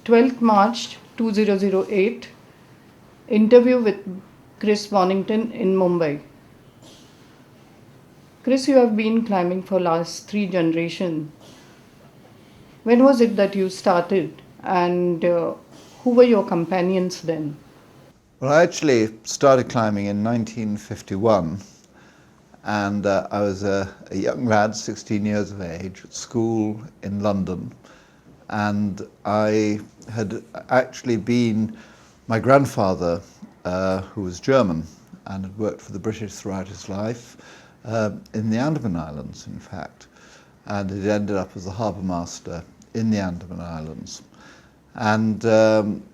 12th March 2008, interview with Chris Bonington in Mumbai. Chris, you have been climbing for last 3 generations. When was it that you started, and who were your companions then? Well, I actually started climbing in 1951, and I was a young lad, 16 years of age, at school in London. And I had actually been, my grandfather, who was German and had worked for the British throughout his life, in the Andaman Islands, in fact, and had ended up as a harbour master in the Andaman Islands. And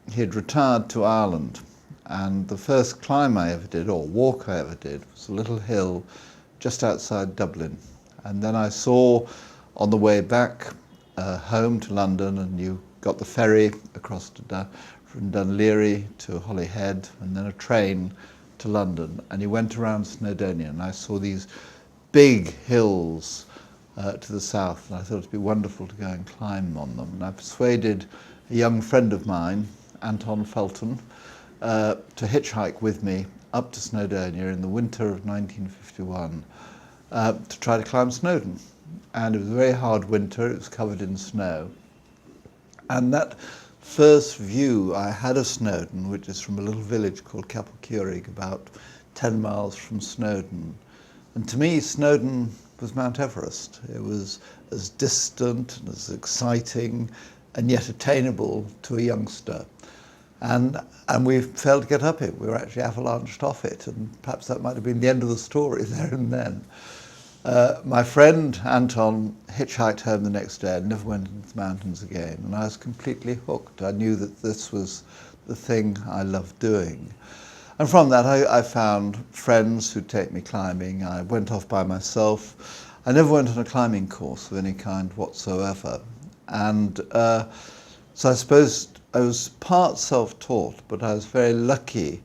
he had retired to Ireland. And the first climb I ever did, or walk I ever did, was a little hill just outside Dublin. And then I saw on the way back home to London, and you got the ferry across to from Dunleary to Holyhead, and then a train to London. And you went around Snowdonia, and I saw these big hills to the south, and I thought it'd be wonderful to go and climb on them. And I persuaded a young friend of mine, Anton Felton, to hitchhike with me up to Snowdonia in the winter of 1951 to try to climb Snowdon. And it was a very hard winter, it was covered in snow. And that first view I had of Snowdon, which is from a little village called Capelcurig, about 10 miles from Snowdon. And to me, Snowdon was Mount Everest. It was as distant and as exciting and yet attainable to a youngster. And we failed to get up it. We were actually avalanched off it, and perhaps that might have been the end of the story there and then. My friend Anton hitchhiked home the next day and never went into the mountains again, and I was completely hooked. I knew that this was the thing I loved doing. And from that I found friends who'd take me climbing. I went off by myself. I never went on a climbing course of any kind whatsoever. And so I suppose I was part self-taught, but I was very lucky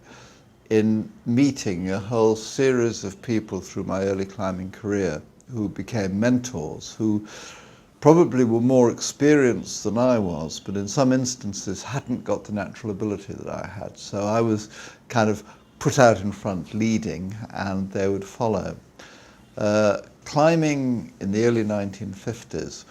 in meeting a whole series of people through my early climbing career who became mentors, who probably were more experienced than I was, but in some instances hadn't got the natural ability that I had. So I was kind of put out in front leading, and they would follow. Climbing in the early 1950s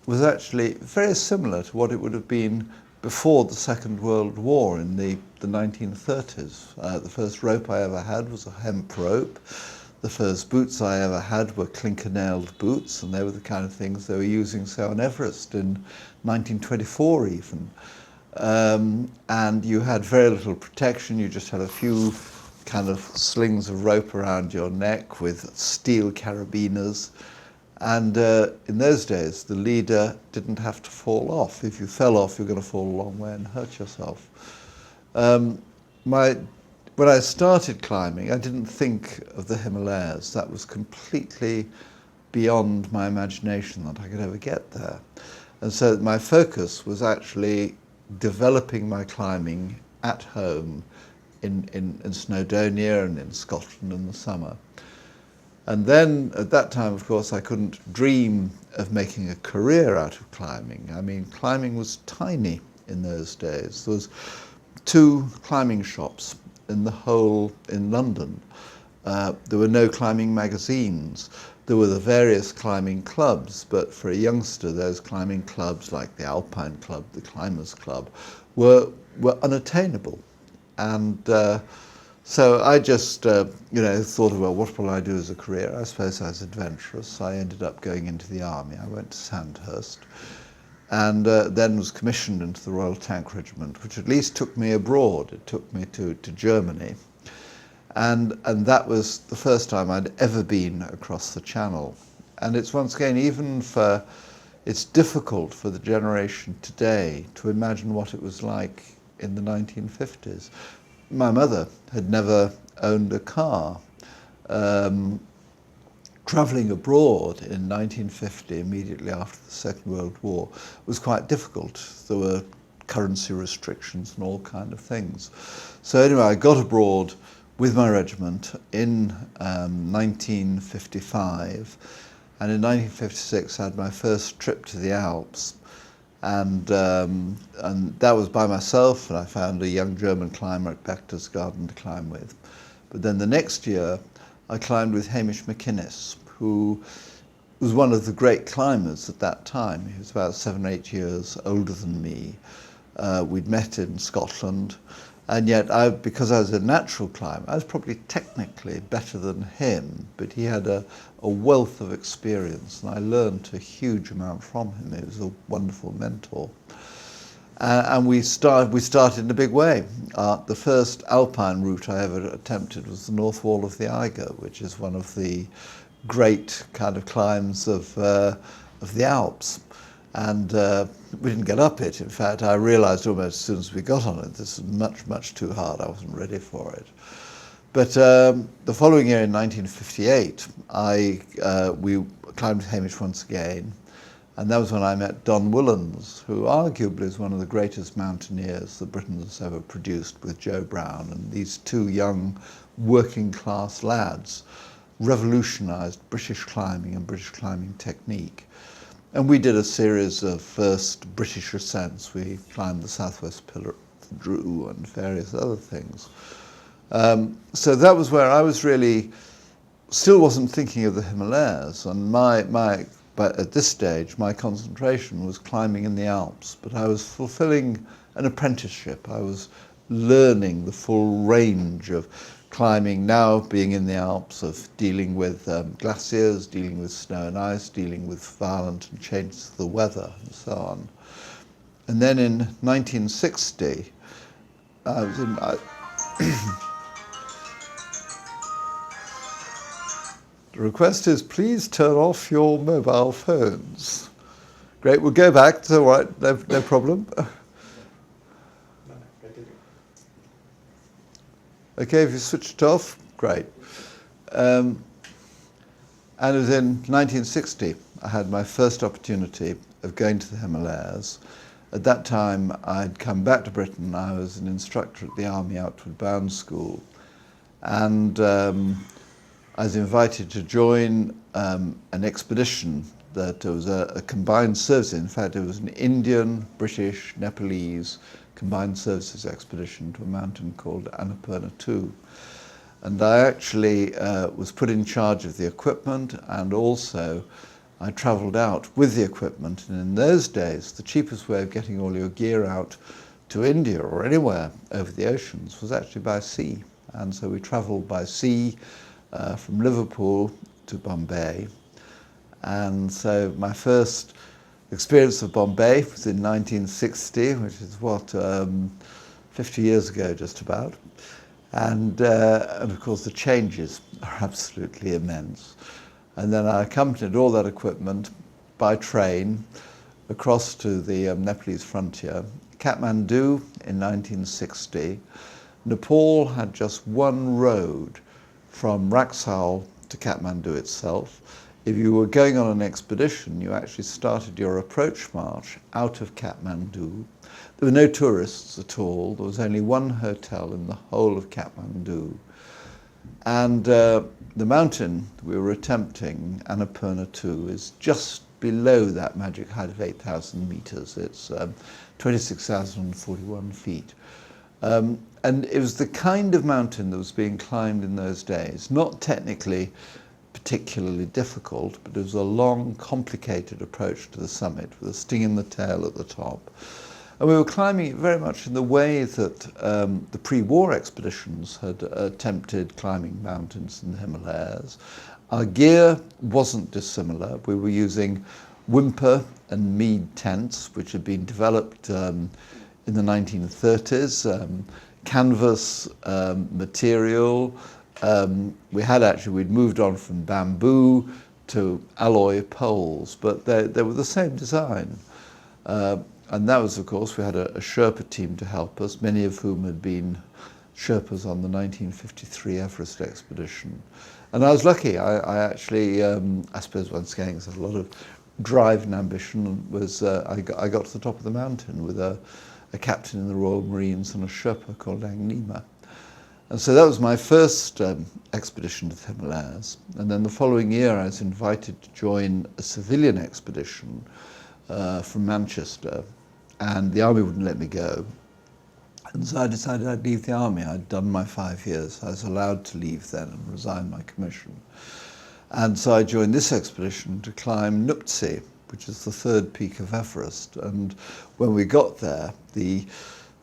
was actually very similar to what it would have been before the Second World War in the 1930s. The first rope I ever had was a hemp rope. The first boots I ever had were clinker-nailed boots, and they were the kind of things they were using, say, on Everest in 1924 even. And you had very little protection. You just had a few kind of slings of rope around your neck with steel carabiners. And in those days, the leader didn't have to fall off. If you fell off, you're going to fall a long way and hurt yourself. When I started climbing, I didn't think of the Himalayas. That was completely beyond my imagination that I could ever get there. And so my focus was actually developing my climbing at home in Snowdonia and in Scotland in the summer. And then, at that time, of course, I couldn't dream of making a career out of climbing. I mean, climbing was tiny in those days. There was 2 climbing shops in the whole in London. There were no climbing magazines. There were the various climbing clubs, but for a youngster, those climbing clubs, like the Alpine Club, the Climbers Club, were unattainable. And so I just, thought, well, what will I do as a career? I suppose I was adventurous. I ended up going into the army. I went to Sandhurst, and then was commissioned into the Royal Tank Regiment, which at least took me abroad. It took me to Germany. And that was the first time I'd ever been across the Channel. And it's once again, it's difficult for the generation today to imagine what it was like in the 1950s. My mother had never owned a car. Travelling abroad in 1950, immediately after the Second World War, was quite difficult. There were currency restrictions and all kind of things. So anyway, I got abroad with my regiment in 1955, and in 1956 I had my first trip to the Alps. and that was by myself, and I found a young German climber at Berchtesgaden to climb with. But then the next year, I climbed with Hamish McInnes, who was one of the great climbers at that time. He was about 7 or 8 years older than me. We'd met in Scotland, and yet because I was a natural climber, I was probably technically better than him, but he had a wealth of experience, and I learned a huge amount from him. He was a wonderful mentor. And we started in a big way. The first alpine route I ever attempted was the North Wall of the Eiger, which is one of the great kind of climbs of the Alps. And we didn't get up it. In fact, I realized almost as soon as we got on it, this was much, much too hard. I wasn't ready for it. But the following year in 1958, we climbed Hamish once again. And that was when I met Don Woollands, who arguably is one of the greatest mountaineers that Britain has ever produced, with Joe Brown. And these two young working class lads revolutionized British climbing and British climbing technique. And we did a series of first British ascents. We climbed the Southwest Pillar of the Drew and various other things. So that was where I was really, still wasn't thinking of the Himalayas. And but at this stage, my concentration was climbing in the Alps. But I was fulfilling an apprenticeship. I was learning the full range of climbing, now being in the Alps, of dealing with glaciers, dealing with snow and ice, dealing with violent changes of the weather, and so on. And then in 1960, I was in... The request is, please turn off your mobile phones. Great, we'll go back. It's all right, no problem. Okay, if you switch it off, great. And it was in 1960 I had my first opportunity of going to the Himalayas. At that time, I'd come back to Britain. I was an instructor at the Army Outward Bound School. And I was invited to join an expedition that was a combined service. In fact, it was an Indian, British, Nepalese combined services expedition to a mountain called Annapurna 2. And I actually was put in charge of the equipment, and also I travelled out with the equipment. And in those days, the cheapest way of getting all your gear out to India or anywhere over the oceans was actually by sea. And so we travelled by sea from Liverpool to Bombay. And so my first experience of Bombay was in 1960, which is 50 years ago just about. And of course the changes are absolutely immense. And then I accompanied all that equipment by train across to the Nepalese frontier. Kathmandu in 1960. Nepal had just one road from Raxaul to Kathmandu itself. If you were going on an expedition, you actually started your approach march out of Kathmandu. There were no tourists at all. There was only one hotel in the whole of Kathmandu. And the mountain we were attempting, Annapurna 2, is just below that magic height of 8,000 meters. It's 26,041 feet. And it was the kind of mountain that was being climbed in those days, not technically particularly difficult, but it was a long, complicated approach to the summit with a sting in the tail at the top. And we were climbing it very much in the way that the pre-war expeditions had attempted climbing mountains in the Himalayas. Our gear wasn't dissimilar. We were using Whymper and Mead tents, which had been developed in the 1930s, canvas material. We'd moved on from bamboo to alloy poles, but they were the same design. And that was, of course, we had a Sherpa team to help us, many of whom had been Sherpas on the 1953 Everest expedition. And I was lucky. I actually, I suppose once again, there's a lot of drive and ambition, I got to the top of the mountain with a captain in the Royal Marines and a Sherpa called Angnima. And so that was my first expedition to the Himalayas. And then the following year I was invited to join a civilian expedition from Manchester, and the army wouldn't let me go. And so I decided I'd leave the army. I'd done my 5 years. I was allowed to leave then and resign my commission. And so I joined this expedition to climb Nuptse, which is the third peak of Everest. And when we got there, the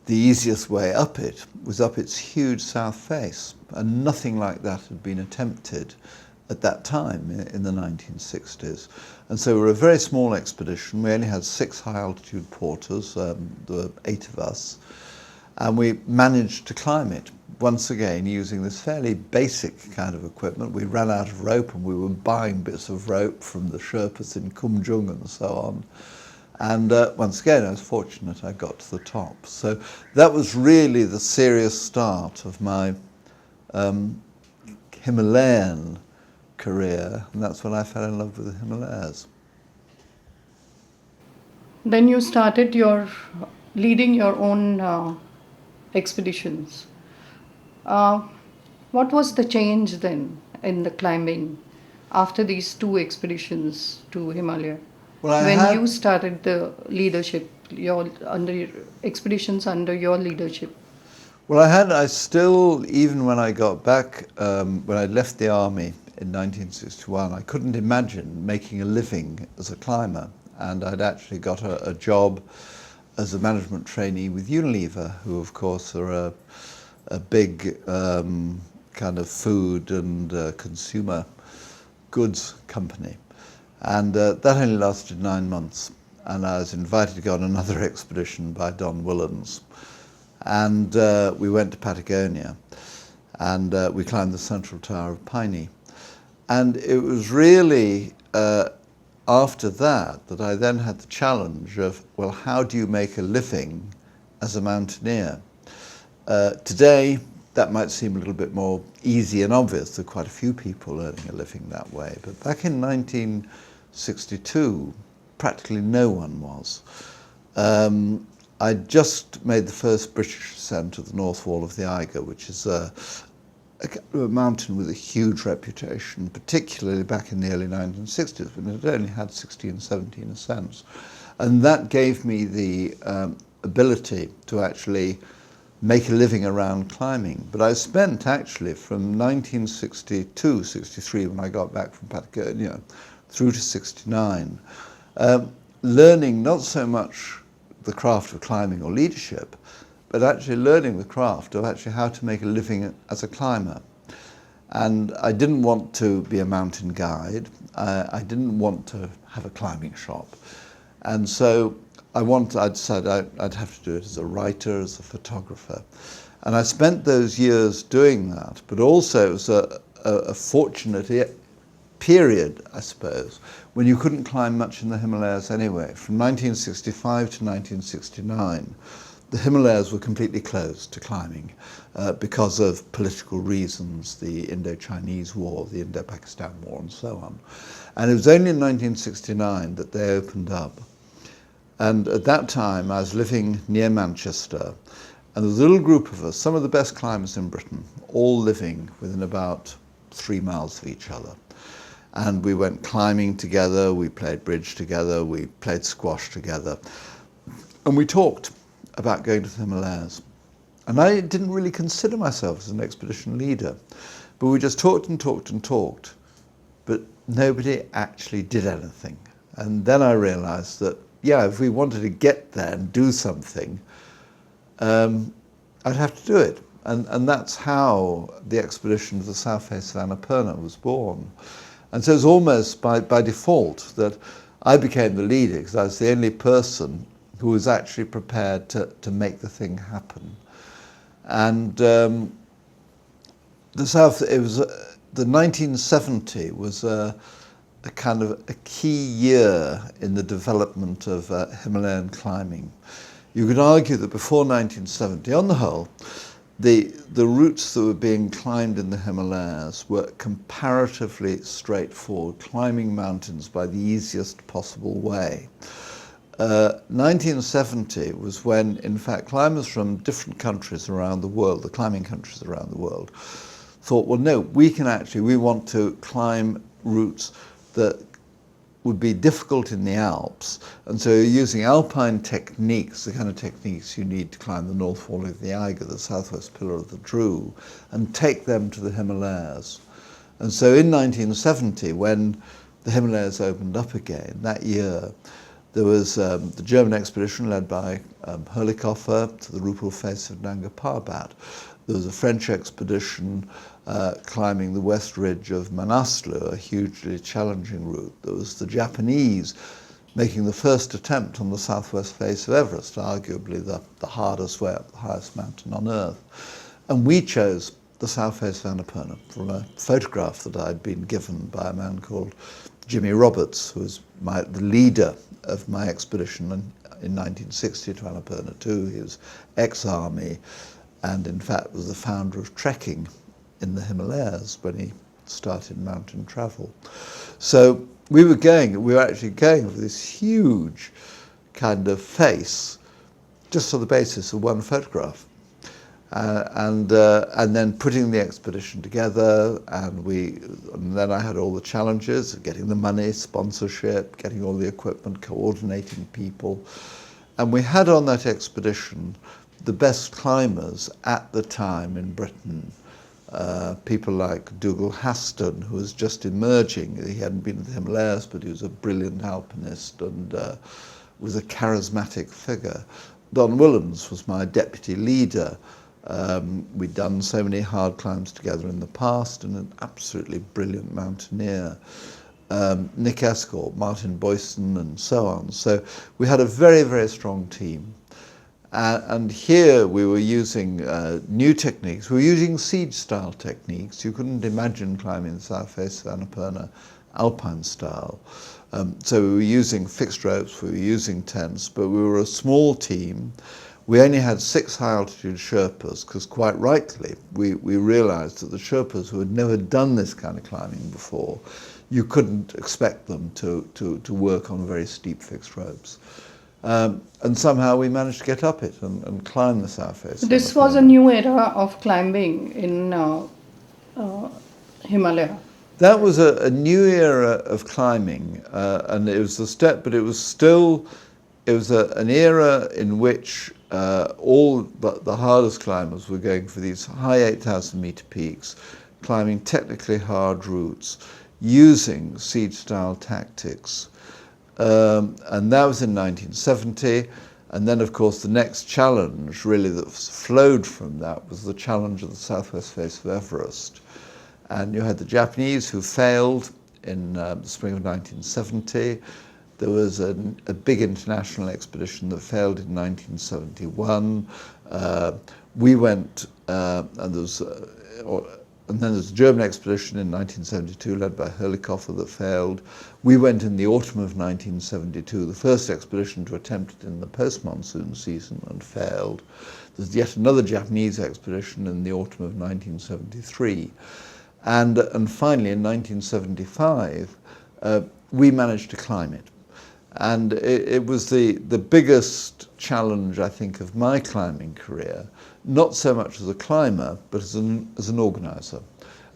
easiest way up it was up its huge south face. And nothing like that had been attempted at that time in the 1960s. And so we were a very small expedition. We only had 6 high altitude porters. There were 8 of us. And we managed to climb it, once again, using this fairly basic kind of equipment. We ran out of rope and we were buying bits of rope from the Sherpas in Kumjung and so on. And once again, I was fortunate I got to the top. So that was really the serious start of my Himalayan career, and that's when I fell in love with the Himalayas. Then you started leading your own expeditions. Uh, what was the change then in the climbing after these 2 expeditions to Himalaya? Well, When you started the leadership, expeditions under your leadership. Well, I still, even when I got back, when I left the army in 1961, I couldn't imagine making a living as a climber. And I'd actually got a job as a management trainee with Unilever, who of course are a big kind of food and consumer goods company. And that only lasted 9 months. And I was invited to go on another expedition by Don Willans. And we went to Patagonia, and we climbed the Central Tower of Piney. And it was really after that I then had the challenge of, well, how do you make a living as a mountaineer? Today, that might seem a little bit more easy and obvious. There are quite a few people earning a living that way. But back in 1962, practically no one was. I just made the first British ascent to the North Wall of the Eiger, which is a mountain with a huge reputation, particularly back in the early 1960s, when it only had 16, 17 ascents. And that gave me the ability to actually make a living around climbing. But I spent actually from 1962, 63, when I got back from Patagonia, through to 69, learning not so much the craft of climbing or leadership, but actually learning the craft of actually how to make a living as a climber. And I didn't want to be a mountain guide. I didn't want to have a climbing shop. And so I decided I'd have to do it as a writer, as a photographer. And I spent those years doing that, but also it was a fortunate period, I suppose, when you couldn't climb much in the Himalayas anyway. From 1965 to 1969, the Himalayas were completely closed to climbing because of political reasons, the Indo-Chinese War, the Indo-Pakistan War, and so on. And it was only in 1969 that they opened up. And at that time, I was living near Manchester, and there was a little group of us, some of the best climbers in Britain, all living within about 3 miles of each other. And we went climbing together, we played bridge together, we played squash together, and we talked about going to the Himalayas. And I didn't really consider myself as an expedition leader, but we just talked and talked and talked, but nobody actually did anything. And then I realized that, yeah, if we wanted to get there and do something, I'd have to do it. And that's how the expedition to the south face of Annapurna was born. And so it was almost by default that I became the leader, because I was the only person who was actually prepared to make the thing happen. And the 1970 was a kind of a key year in the development of Himalayan climbing. You could argue that before 1970, on the whole, the routes that were being climbed in the Himalayas were comparatively straightforward, climbing mountains by the easiest possible way. 1970 was when, in fact, climbers from different countries around the world, the climbing countries around the world, thought, well, no, we want to climb routes that would be difficult in the Alps, and so using alpine techniques, the kind of techniques you need to climb the North Wall of the Eiger, the southwest pillar of the Drew, and take them to the Himalayas. And so in 1970, when the Himalayas opened up again, that year, there was the German expedition led by Herlikofer to the Rupel face of Nanga Parbat. There was a French expedition climbing the west ridge of Manaslu, a hugely challenging route. There was the Japanese making the first attempt on the southwest face of Everest, arguably the hardest way up the highest mountain on Earth. And we chose the south face of Annapurna from a photograph that I'd been given by a man called Jimmy Roberts, who was the leader of my expedition in 1960 to Annapurna too. He was ex-army and in fact was the founder of trekking in the Himalayas when he started mountain travel. So we were actually going for this huge kind of face just on the basis of one photograph. And then putting the expedition together, and then I had all the challenges of getting the money, sponsorship, getting all the equipment, coordinating people. And we had on that expedition the best climbers at the time in Britain. People like Dougal Haston, who was just emerging. He hadn't been in the Himalayas, but he was a brilliant alpinist and was a charismatic figure. Don Willems was my deputy leader. We'd done so many hard climbs together in the past, and an absolutely brilliant mountaineer. Nick Escort, Martin Boyson, and so on. So we had a very, very strong team. And here we were using new techniques. We were using siege-style techniques. You couldn't imagine climbing the south face of Annapurna alpine style. So we were using fixed ropes, we were using tents, but we were a small team. We only had 6 high-altitude Sherpas, because quite rightly, we realized that the Sherpas who had never done this kind of climbing before, you couldn't expect them to work on very steep fixed ropes. And somehow we managed to get up it and climb the south face. This was a new era of climbing in Himalaya. That was a new era of climbing, and it was the step, but it was still, it was an era in which all but the hardest climbers were going for these high 8,000 meter peaks, climbing technically hard routes, using siege-style tactics. And that was in 1970. And then, of course, the next challenge, really, that flowed from that was the challenge of the southwest face of Everest. And you had the Japanese who failed in the spring of 1970. There was a big international expedition that failed in 1971. We went, and then there's a German expedition in 1972 led by Herlikofer that failed. We went in the autumn of 1972, the first expedition to attempt it in the post-monsoon season, and failed. There's yet another Japanese expedition in the autumn of 1973. And finally, in 1975, we managed to climb it. And it was the biggest challenge, I think, of my climbing career, not so much as a climber, but as an organizer,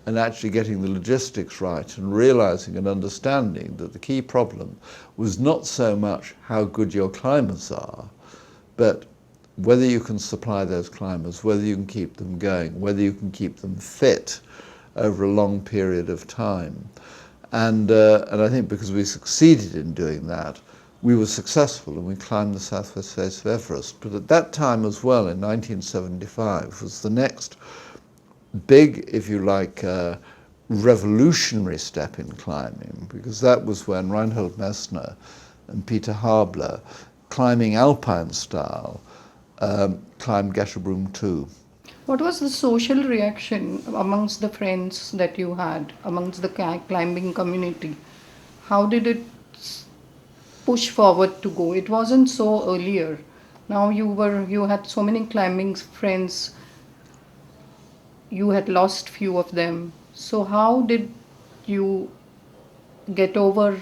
and actually getting the logistics right and realizing and understanding that the key problem was not so much how good your climbers are, but whether you can supply those climbers, whether you can keep them going, whether you can keep them fit over a long period of time. And I think because we succeeded in doing that, we were successful and we climbed the southwest face of Everest. But at that time as well, in 1975, was the next big, if you like, revolutionary step in climbing, because that was when Reinhold Messner and Peter Habler, climbing alpine style, climbed Gesherbrum 2. What was the social reaction amongst the friends that you had, amongst the climbing community? How did it push forward to go? It wasn't so earlier. Now you had so many climbing friends. You had lost few of them. So how did you get over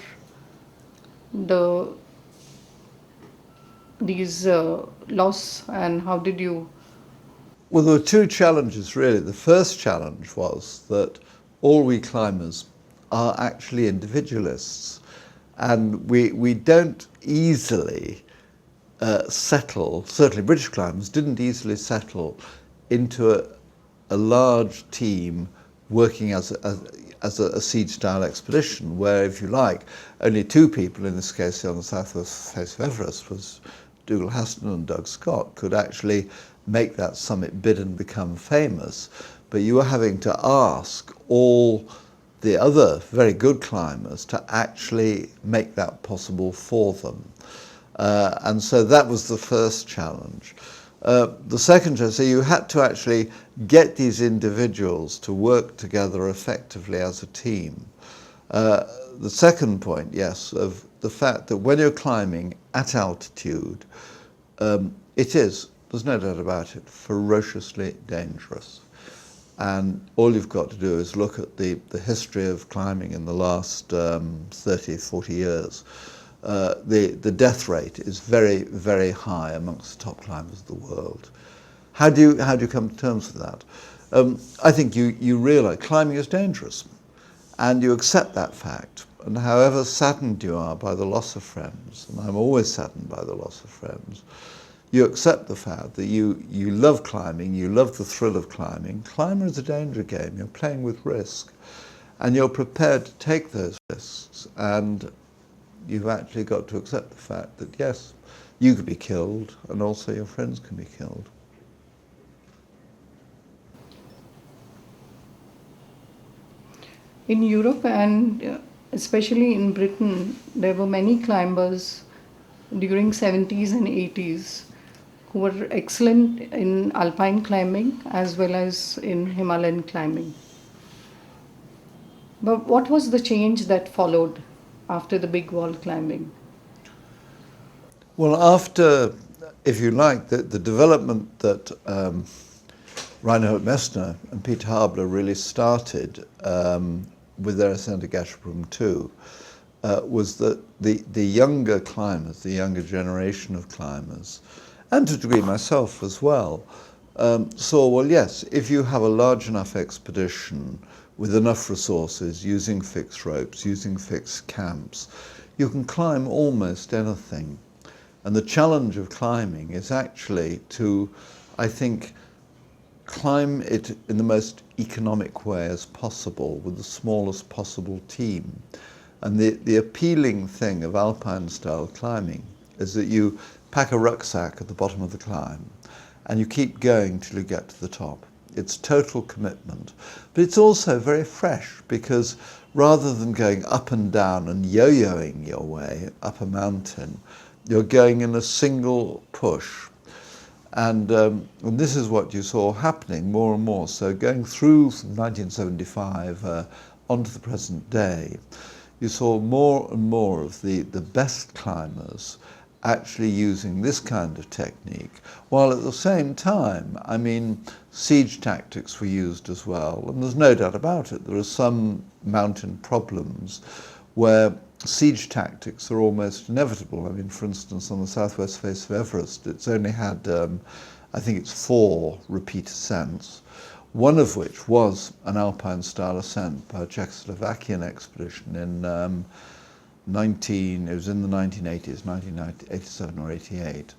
these loss, and how did you? Well, there were 2 challenges really. The first challenge was that all we climbers are actually individualists. And we don't easily settle, certainly British climbers didn't easily settle into a large team working as a siege-style expedition, where, if you like, only two people, in this case on the southwest face of Everest, was Dougal Haston and Doug Scott, could actually make that summit bid and become famous. But you were having to ask all the other very good climbers to actually make that possible for them. And so that was the first challenge. The second challenge, so you had to actually get these individuals to work together effectively as a team. The second point, yes, of the fact that when you're climbing at altitude, it is, there's no doubt about it, ferociously dangerous. And all you've got to do is look at the history of climbing in the last 30, 40 years. The death rate is very, very high amongst the top climbers of the world. How do you come to terms with that? I think you realise climbing is dangerous, and you accept that fact. And however saddened you are by the loss of friends, and I'm always saddened by the loss of friends, you accept the fact that you love climbing, you love the thrill of climbing. Climbing is a danger game. You're playing with risk, and you're prepared to take those risks. And you've actually got to accept the fact that, yes, you could be killed, and also your friends can be killed. In Europe and especially in Britain, there were many climbers during 70s and 80s who were excellent in alpine climbing as well as in Himalayan climbing. But what was the change that followed after the big wall climbing? Well, after, if you like, the development that Reinhold Messner and Peter Habler really started with their ascent to Gasherbrum too, was that the younger climbers, the younger generation of climbers, and to a degree myself as well, saw, well, yes, if you have a large enough expedition with enough resources, using fixed ropes, using fixed camps, you can climb almost anything. And the challenge of climbing is actually to, I think, climb it in the most economic way as possible with the smallest possible team. And the appealing thing of alpine-style climbing is that you pack a rucksack at the bottom of the climb and you keep going till you get to the top. It's total commitment. But it's also very fresh, because rather than going up and down and yo-yoing your way up a mountain, you're going in a single push. And this is what you saw happening more and more. So going through from 1975 onto the present day, you saw more and more of the best climbers actually using this kind of technique, while at the same time, I mean, siege tactics were used as well. And there's no doubt about it, there are some mountain problems where siege tactics are almost inevitable. I mean, for instance, on the southwest face of Everest, it's only had, I think it's 4 repeat ascents, one of which was an alpine-style ascent by a Czechoslovakian expedition in it was in the 1980s, 1987 or 88.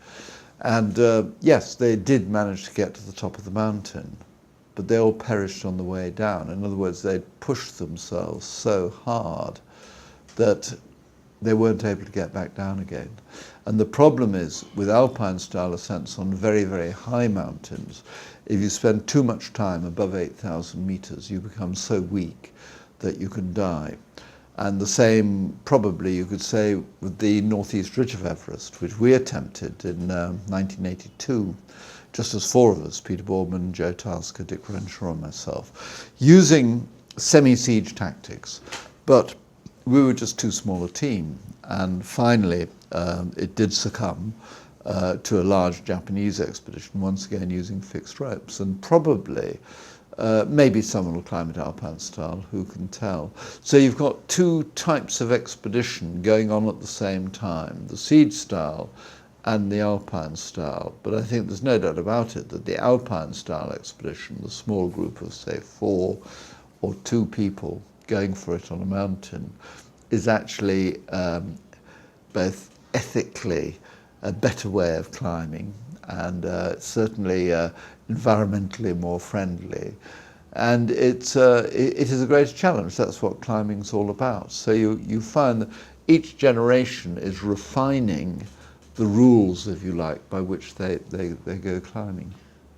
And yes, they did manage to get to the top of the mountain, but they all perished on the way down. In other words, they'd pushed themselves so hard that they weren't able to get back down again. And the problem is, with alpine-style ascents on very, very high mountains, if you spend too much time above 8,000 meters, you become so weak that you can die. And the same, probably, you could say with the northeast ridge of Everest, which we attempted in 1982, just as 4 of us, Peter Boardman, Joe Tasker, Dick Renshaw and myself, using semi-siege tactics. But we were just too small a team, and finally it did succumb to a large Japanese expedition, once again using fixed ropes. And probably, maybe someone will climb it alpine style, who can tell. So you've got 2 types of expedition going on at the same time, the siege style and the alpine style. But I think there's no doubt about it that the alpine style expedition, the small group of, say, 4 or 2 people going for it on a mountain, is actually both ethically a better way of climbing and certainly environmentally more friendly. And it is a great challenge. That's what climbing's all about. So you find that each generation is refining the rules, if you like, by which they go climbing.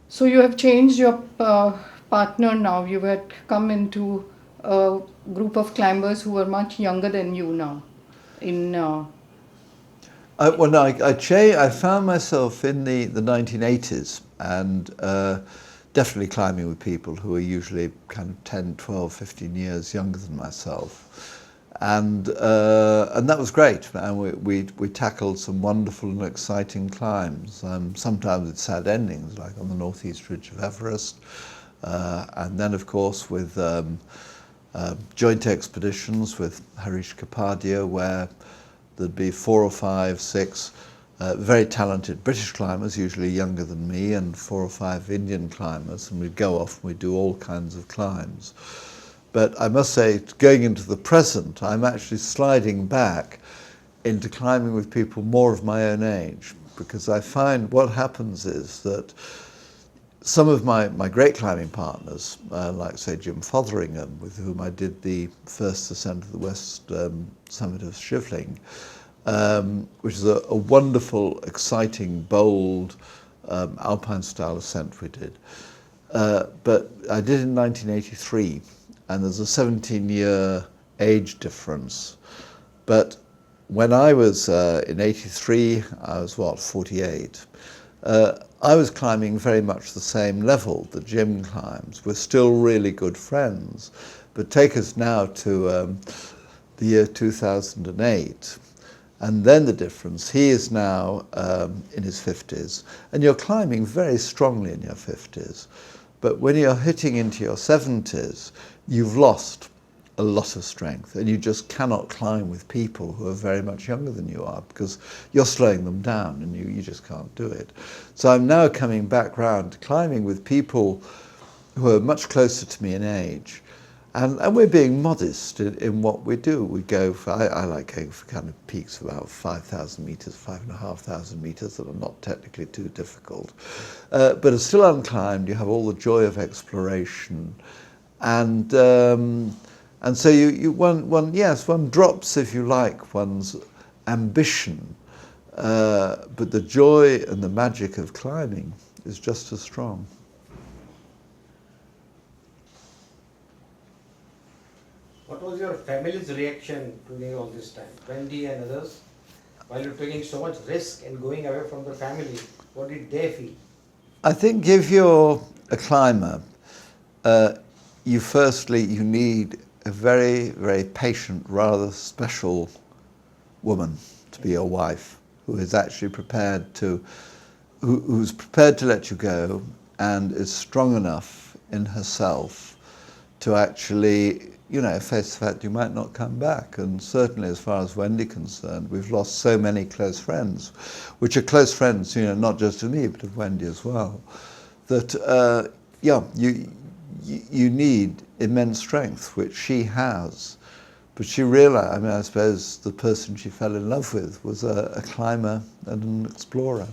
So you have changed your partner now. You had come into a group of climbers who are much younger than you now. In Well, no, I found myself in the 1980s and definitely climbing with people who are usually kind of 10, 12, 15 years younger than myself. And that was great. And we tackled some wonderful and exciting climbs, sometimes with sad endings, like on the northeast ridge of Everest. And then, of course, with joint expeditions with Harish Kapadia, where there'd be 4 or 5, 6 very talented British climbers, usually younger than me, and 4 or 5 Indian climbers, and we'd go off and we'd do all kinds of climbs. But I must say, going into the present, I'm actually sliding back into climbing with people more of my own age, because I find what happens is that some of my great climbing partners, like say Jim Fotheringham, with whom I did the first ascent of the West Summit of Shivling, which is a wonderful, exciting, bold alpine-style ascent we did. But I did it in 1983, and there's a 17-year age difference. But when I was in 83, I was 48. I was climbing very much the same level that Jim climbs. We're still really good friends. But take us now to the year 2008. And then the difference, he is now in his 50s, and you're climbing very strongly in your 50s. But when you're hitting into your 70s, you've lost a lot of strength, and you just cannot climb with people who are very much younger than you are, because you're slowing them down and you just can't do it. So I'm now coming back round to climbing with people who are much closer to me in age, and we're being modest in what we do. We go for, I like going for kind of peaks of about 5,000 metres, 5,500 metres that are not technically too difficult, but are still unclimbed. You have all the joy of exploration, and so one drops, if you like, one's ambition, but the joy and the magic of climbing is just as strong. What was your family's reaction during all this time? Wendy and others, while you're taking so much risk and going away from the family, what did they feel? I think if you're a climber, you need a very, very patient, rather special woman to be your wife, who is actually prepared to, who's prepared to let you go and is strong enough in herself to actually, face the fact you might not come back. And certainly as far as Wendy's concerned, we've lost so many close friends, which are close friends, not just of me, but of Wendy as well, that, you need immense strength, which she has. But she realized, I suppose the person she fell in love with was a climber and an explorer.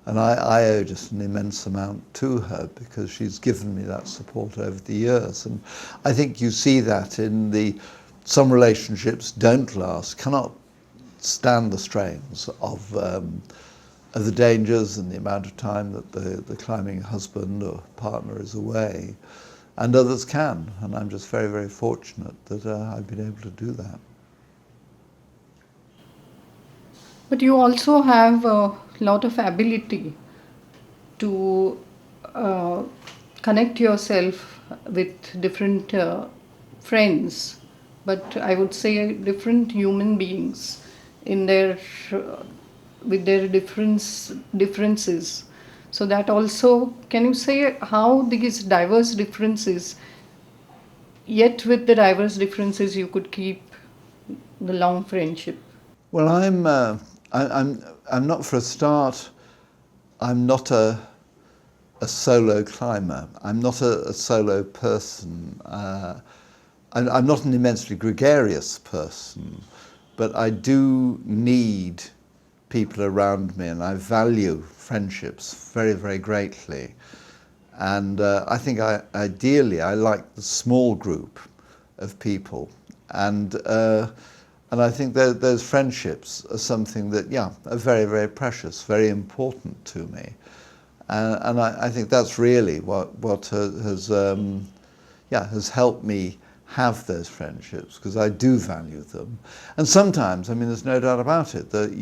And I owe just an immense amount to her, because she's given me that support over the years. And I think you see that in some relationships don't last, cannot stand the strains of the dangers and the amount of time that the climbing husband or partner is away. And others can, and I'm just very, very fortunate that I've been able to do that. But you also have a lot of ability to connect yourself with different friends, but I would say different human beings in their with their differences. So that also, can you say how these diverse differences, yet with the diverse differences, you could keep the long friendship? Well, I'm not, for a start, I'm not a solo climber. I'm not a solo person. I'm not an immensely gregarious person, but I do need people around me, and I value friendships very, very greatly. And I think ideally I like the small group of people, and I think that those friendships are something that, yeah, are very, very precious, very important to me. And I think that's really what has helped me have those friendships, because I do value them. And sometimes, I mean, there's no doubt about it, that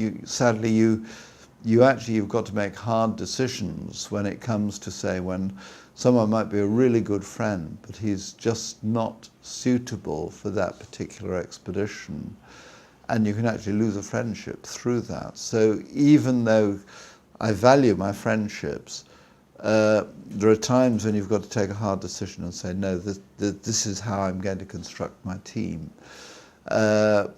you've got to make hard decisions when it comes to, say, when someone might be a really good friend, but he's just not suitable for that particular expedition. And you can actually lose a friendship through that. So even though I value my friendships, there are times when you've got to take a hard decision and say, no, this is how I'm going to construct my team. But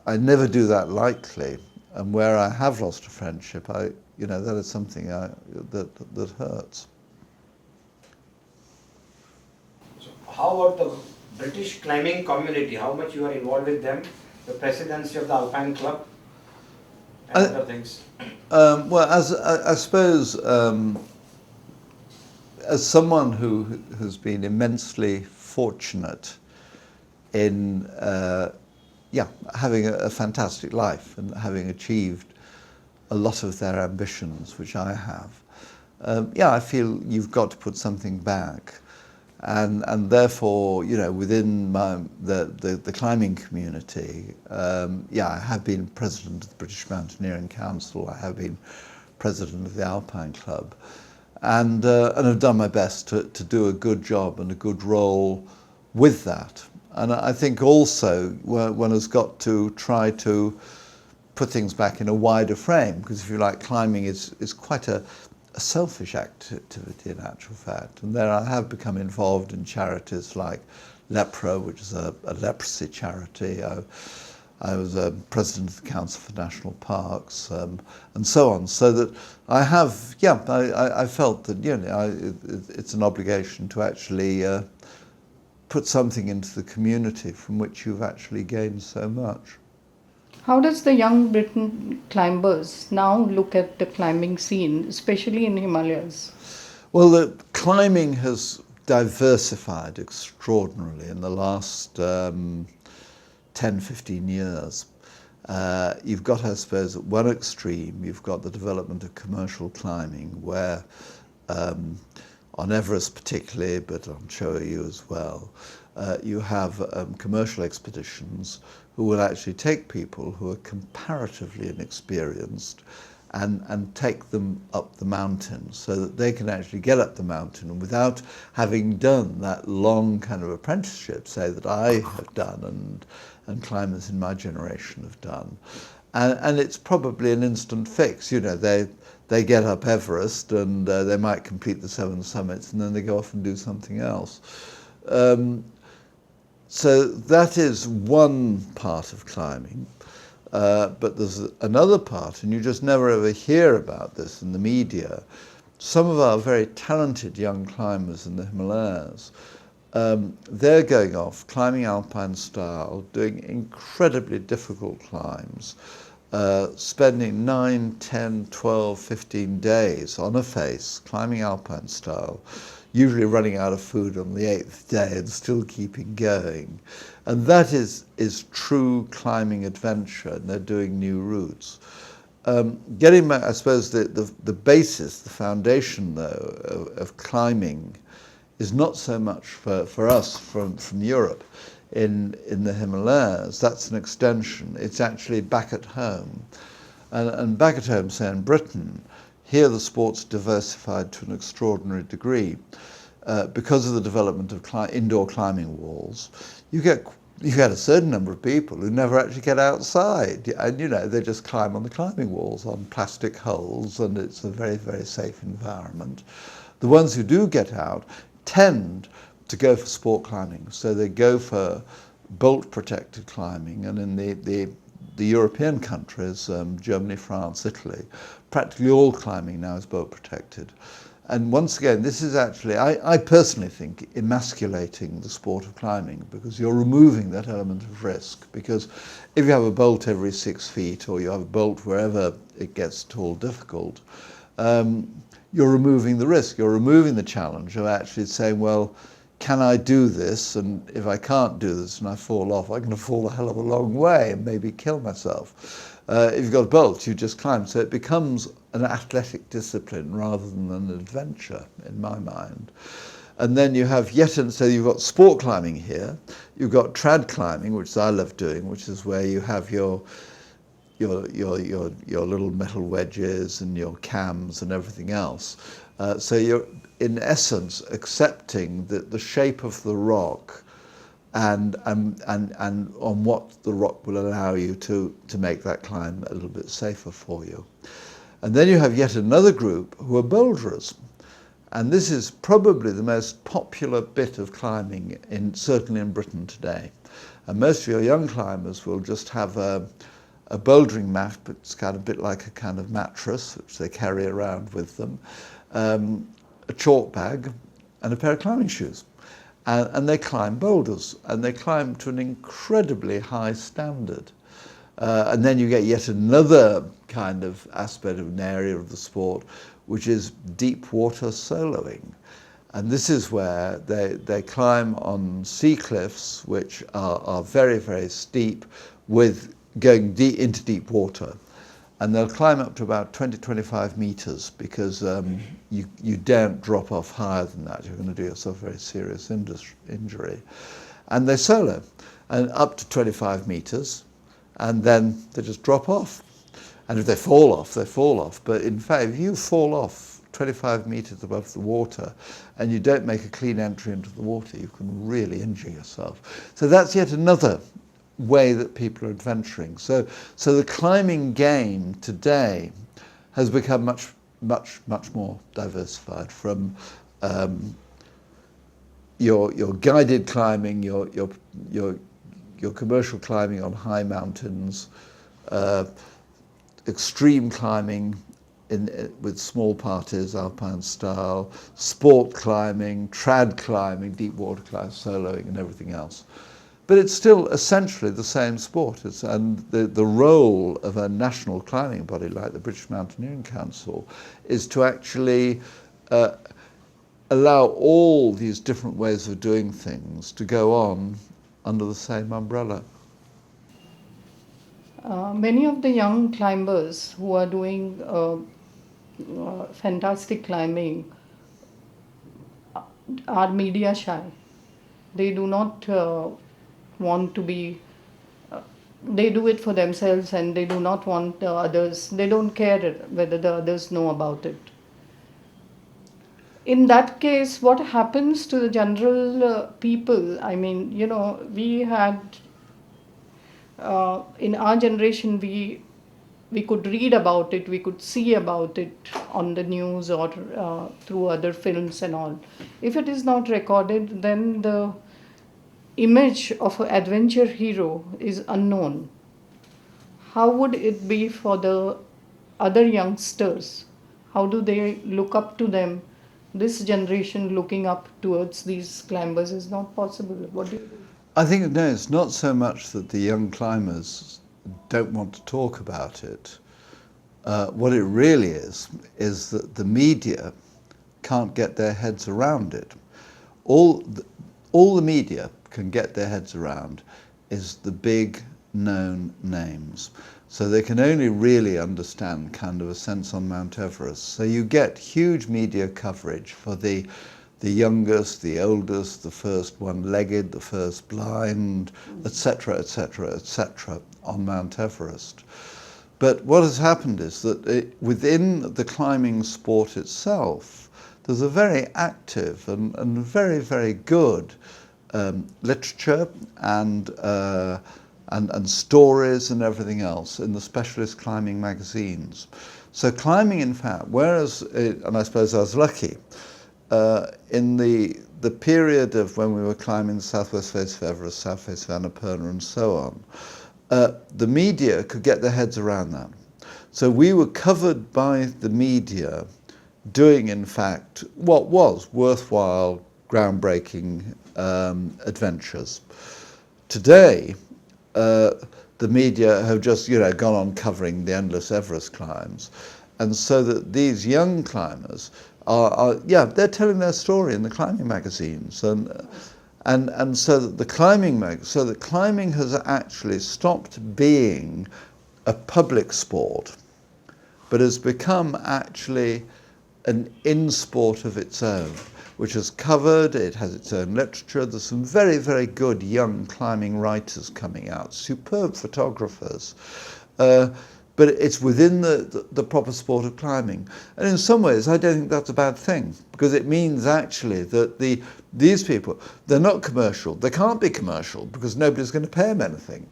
I never do that lightly. And where I have lost a friendship, that is something that hurts. So how about the British climbing community? How much you are involved with them? The presidency of the Alpine Club and other things? Well, I suppose, as someone who has been immensely fortunate in having a fantastic life and having achieved a lot of their ambitions, which I have, I feel you've got to put something back. And therefore, within the climbing community, I have been president of the British Mountaineering Council. I have been president of the Alpine Club, and have done my best to do a good job and a good role with that. And I think also one has got to try to put things back in a wider frame, because if you like, climbing is quite a selfish activity in actual fact. And there I have become involved in charities like Lepra, which is a leprosy charity. I was president of the Council for National Parks, and so on. So that I have, I felt that it's an obligation to actually put something into the community from which you've actually gained so much. How does the young Britain climbers now look at the climbing scene, especially in Himalayas? Well, the climbing has diversified extraordinarily in the last 10, 15 years. You've got, I suppose, at one extreme, you've got the development of commercial climbing, where on Everest particularly, but on Choyu as well, you have commercial expeditions who will actually take people who are comparatively inexperienced and take them up the mountain, so that they can actually get up the mountain, and without having done that long kind of apprenticeship, say, that I have done and climbers in my generation have done. And it's probably an instant fix. They get up Everest and they might complete the 7 summits, and then they go off and do something else. So that is one part of climbing. But there's another part, and you just never ever hear about this in the media. Some of our very talented young climbers in the Himalayas, they're going off, climbing alpine style, doing incredibly difficult climbs, spending 9, 10, 12, 15 days on a face, climbing alpine style, usually running out of food on the 8th day and still keeping going. And that is true climbing adventure, and they're doing new routes. Getting back, I suppose, the basis, the foundation, though, of climbing is not so much for us from Europe in the Himalayas. That's an extension. It's actually back at home. And back at home, say in Britain, here the sport's diversified to an extraordinary degree. Because of the development of indoor climbing walls, you get a certain number of people who never actually get outside, and they just climb on the climbing walls on plastic hulls, and it's a very, very safe environment. The ones who do get out tend to go for sport climbing, so they go for bolt protected climbing, and in the European countries, Germany, France, Italy, practically all climbing now is bolt protected. And once again, this is actually, I personally think, emasculating the sport of climbing, because you're removing that element of risk. Because if you have a bolt every 6 feet, or you have a bolt wherever it gets at all difficult, you're removing the risk. You're removing the challenge of actually saying, well, can I do this? And if I can't do this and I fall off, I'm going to fall a hell of a long way and maybe kill myself. If you've got a bolt, you just climb. So it becomes an athletic discipline rather than an adventure, in my mind. And then you have so you've got sport climbing here. You've got trad climbing, which I love doing, which is where you have your little metal wedges and your cams and everything else. So you're, in essence, accepting the shape of the rock and on what the rock will allow you to make that climb a little bit safer for you. And then you have yet another group who are boulderers. And this is probably the most popular bit of climbing, certainly in Britain today. And most of your young climbers will just have a bouldering mat, but it's kind of a bit like a kind of mattress, which they carry around with them, a chalk bag, and a pair of climbing shoes. And they climb boulders, and they climb to an incredibly high standard. And then you get yet another kind of aspect of an area of the sport, which is deep water soloing. And this is where they climb on sea cliffs, which are very, very steep, with going into deep water. And they'll climb up to about 20-25 meters, because you daren't drop off higher than that. You're going to do yourself a very serious injury. And they solo, and up to 25 meters, and then they just drop off. And if they fall off, they fall off. But in fact, if you fall off 25 meters above the water and you don't make a clean entry into the water, you can really injure yourself. So that's yet another way that people are adventuring. So the climbing game today has become much more diversified, from your guided climbing, your commercial climbing on high mountains, extreme climbing with small parties, alpine style, sport climbing, trad climbing, deep water climbing, soloing, and everything else. But it's still essentially the same sport. And the role of a national climbing body like the British Mountaineering Council is to actually allow all these different ways of doing things to go on under the same umbrella. Many of the young climbers who are doing fantastic climbing are media shy. They do not want to be, they do it for themselves, and they do not want others, they don't care whether the others know about it. In that case, what happens to the general people? I mean, we had, in our generation, we could read about it, we could see about it on the news or through other films and all. If it is not recorded, then the image of an adventure hero is unknown. How would it be for the other youngsters? How do they look up to them? This generation looking up towards these climbers is not possible. What do you think? I think, no, it's not so much that the young climbers don't want to talk about it. What it really is that the media can't get their heads around it. All the media can get their heads around is the big known names. So they can only really understand kind of ascents on Mount Everest. So you get huge media coverage for the youngest, the oldest, the first one-legged, the first blind, etc., etc., etc., on Mount Everest. But what has happened is that within the climbing sport itself, there's a very active and very, very good literature and stories and everything else in the specialist climbing magazines. So climbing, in fact, whereas, and I suppose I was lucky, in the period of when we were climbing the southwest face of Everest, south face of Annapurna and so on, the media could get their heads around that. So we were covered by the media doing, in fact, what was worthwhile, groundbreaking adventures. Today, the media have just, gone on covering the endless Everest climbs, and so that these young climbers they're telling their story in the climbing magazines, and so that the climbing has actually stopped being a public sport, but has become actually an in-sport of its own, which is covered, it has its own literature. There's some very, very good young climbing writers coming out, superb photographers. But it's within the proper sport of climbing. And in some ways, I don't think that's a bad thing, because it means actually that these people, they're not commercial. They can't be commercial, because nobody's going to pay them anything.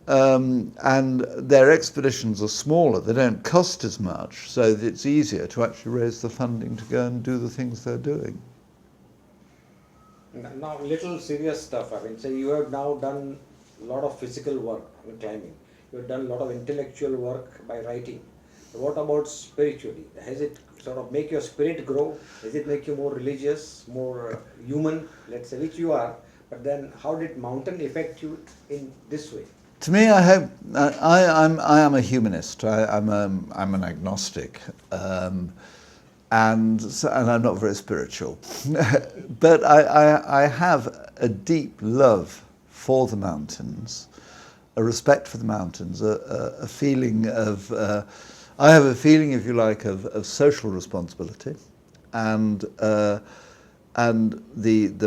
And their expeditions are smaller, they don't cost as much, so that it's easier to actually raise the funding to go and do the things they're doing. Now, little serious stuff. I mean, say you have now done a lot of physical work in climbing. You have done a lot of intellectual work by writing. What about spiritually? Has it sort of make your spirit grow? Does it make you more religious, more human, let's say, which you are? But then, how did mountain affect you in this way? To me, I am a humanist. I'm an agnostic, and I'm not very spiritual. But I have a deep love for the mountains, a respect for the mountains, a feeling of I have a feeling, if you like, of social responsibility, and the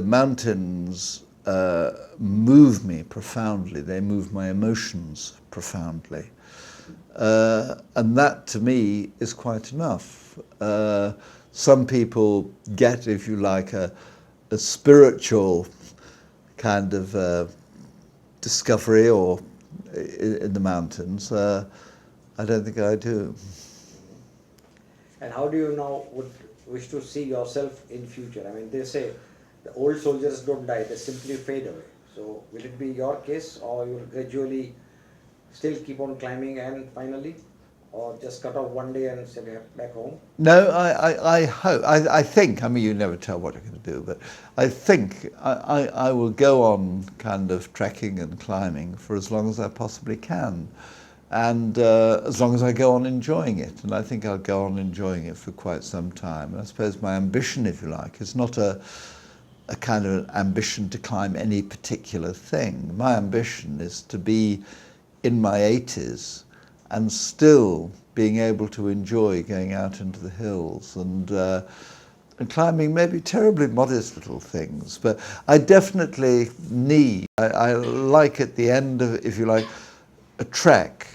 mountains move me profoundly. They move my emotions profoundly. And that, to me, is quite enough. Some people get, if you like, a spiritual kind of discovery or in the mountains. I don't think I do. And how do you now would wish to see yourself in future? I mean, they say the old soldiers don't die, they simply fade away. So will it be your case, or you will gradually still keep on climbing and finally, or just cut off one day and send it back home? No, I hope, I think, I mean, you never tell what you're going to do, but I think I will go on kind of trekking and climbing for as long as I possibly can. And as long as I go on enjoying it, and I think I'll go on enjoying it for quite some time. And I suppose my ambition, if you like, is not a kind of ambition to climb any particular thing. My ambition is to be in my 80s and still being able to enjoy going out into the hills and climbing maybe terribly modest little things. But I definitely need, I like at the end of, if you like, a trek,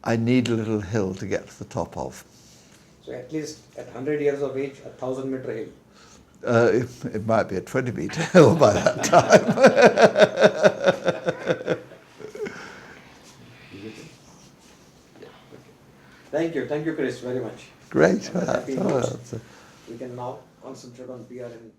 I need a little hill to get to the top of. So at least at 100 years of age, 1,000-meter hill. It might be a 20-meter hill by that time. Thank you, Chris, very much. Great. Happy notes. We can now concentrate on PRN.